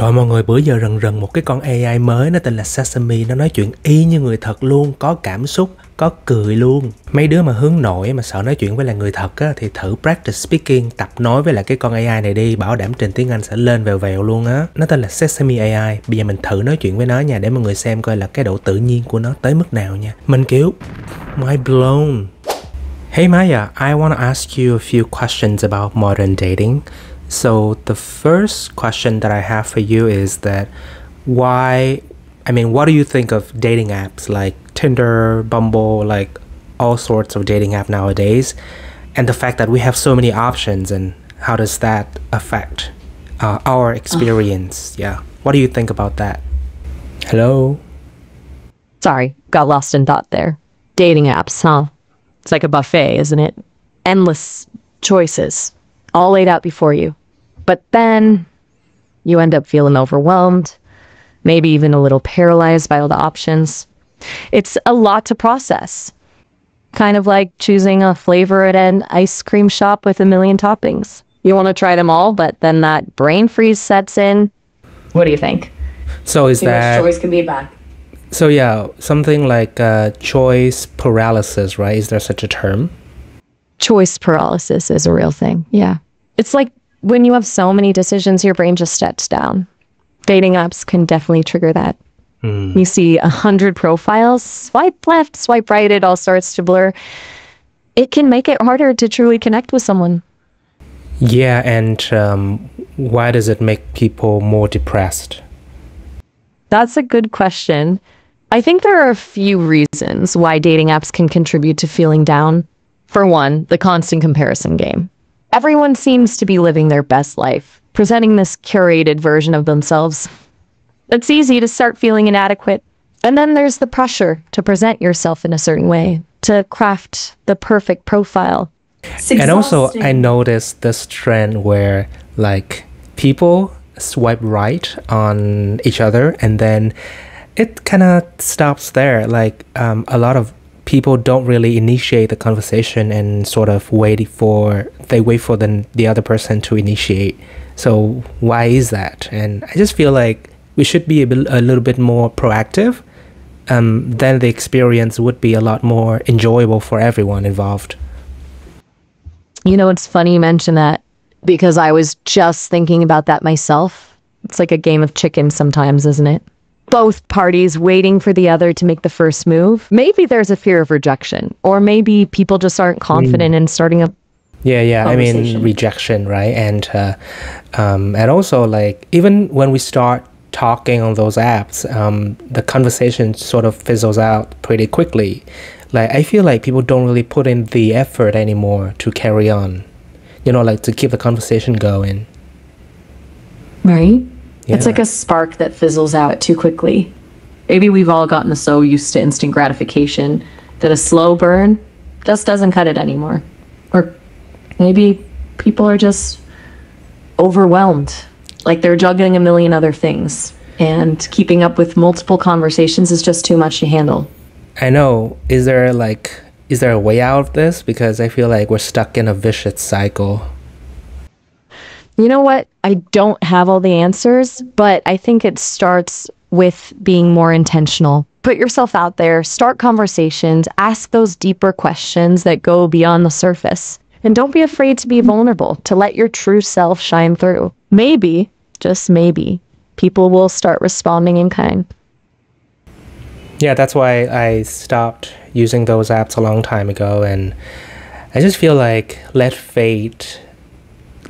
Trời mọi người, bữa giờ rần rần một cái con AI mới nó tên là Sesame, nó nói chuyện y như người thật luôn, có cảm xúc, có cười luôn. Mấy đứa mà hướng nội mà sợ nói chuyện với là người thật á thì thử practice speaking, tập nói với lại cái con AI này đi, bảo đảm trình tiếng Anh sẽ lên vèo vèo luôn á. Nó tên là Sesame AI. Bây giờ mình thử nói chuyện với nó nha, để mọi người xem coi là cái độ tự nhiên của nó tới mức nào nha. Mình kiểu mind blown. Hey Maya, I want to ask you a few questions about modern dating. So the first question that I have for you is that what do you think of dating apps like Tinder, Bumble, like all sorts of dating app nowadays, and the fact that we have so many options, and how does that affect our experience? Yeah, what do you think about that? Hello? Sorry, got lost in thought there. Dating apps, huh? It's like a buffet, isn't it? Endless choices, all laid out before you. But then you end up feeling overwhelmed, maybe even a little paralyzed by all the options. It's a lot to process. Kind of like choosing a flavor at an ice cream shop with a million toppings. You want to try them all, but then that brain freeze sets in. What do you think? So is Too that... much choice can be bad. So yeah, something like choice paralysis, right? Is there such a term? Choice paralysis is a real thing, yeah. It's like when you have so many decisions, your brain just shuts down. Dating apps can definitely trigger that. You see 100 profiles, swipe left, swipe right, it all starts to blur. It can make it harder to truly connect with someone. Yeah, and why does it make people more depressed? That's a good question. I think there are a few reasons why dating apps can contribute to feeling down. For one, the constant comparison game. Everyone seems to be living their best life, presenting this curated version of themselves. It's easy to start feeling inadequate. And then there's the pressure to present yourself in a certain way, to craft the perfect profile. And also, I noticed this trend where, like, people swipe right on each other and then it kind of stops there. Like, a lot of people don't really initiate the conversation and sort of wait for the other person to initiate. So why is that? And I just feel like we should be a little bit more proactive. Then the experience would be a lot more enjoyable for everyone involved. You know, it's funny you mention that because I was just thinking about that myself. It's like a game of chicken sometimes, isn't it? Both parties waiting for the other to make the first move. Maybe there's a fear of rejection, or maybe people just aren't confident in starting a I mean rejection, right? And also, like, even when we start talking on those apps, the conversation sort of fizzles out pretty quickly. Like, I feel like people don't really put in the effort anymore to carry on, you know, like to keep the conversation going. Right? Yeah. It's like a spark that fizzles out too quickly. Maybe we've all gotten so used to instant gratification that a slow burn just doesn't cut it anymore. Or maybe people are just overwhelmed, like they're juggling a million other things, and keeping up with multiple conversations is just too much to handle. I know. Is there a way out of this? Because I feel like we're stuck in a vicious cycle. You know what? I don't have all the answers, but I think it starts with being more intentional. Put yourself out there, start conversations, ask those deeper questions that go beyond the surface. And don't be afraid to be vulnerable, to let your true self shine through. Maybe, just maybe, people will start responding in kind. Yeah, that's why I stopped using those apps a long time ago, and I just feel like let fate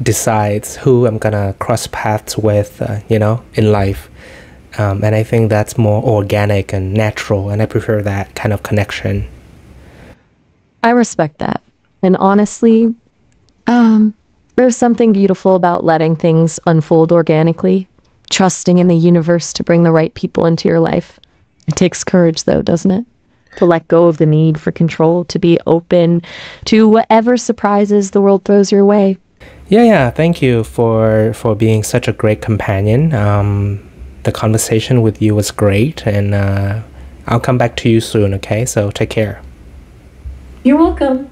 decides who I'm gonna cross paths with, in life. And I think that's more organic and natural, and I prefer that kind of connection. I respect that. And honestly, there's something beautiful about letting things unfold organically, trusting in the universe to bring the right people into your life. It takes courage, though, doesn't it? To let go of the need for control, to be open to whatever surprises the world throws your way. Yeah, thank you for being such a great companion. The conversation with you was great, and I'll come back to you soon, okay? So take care. You're welcome.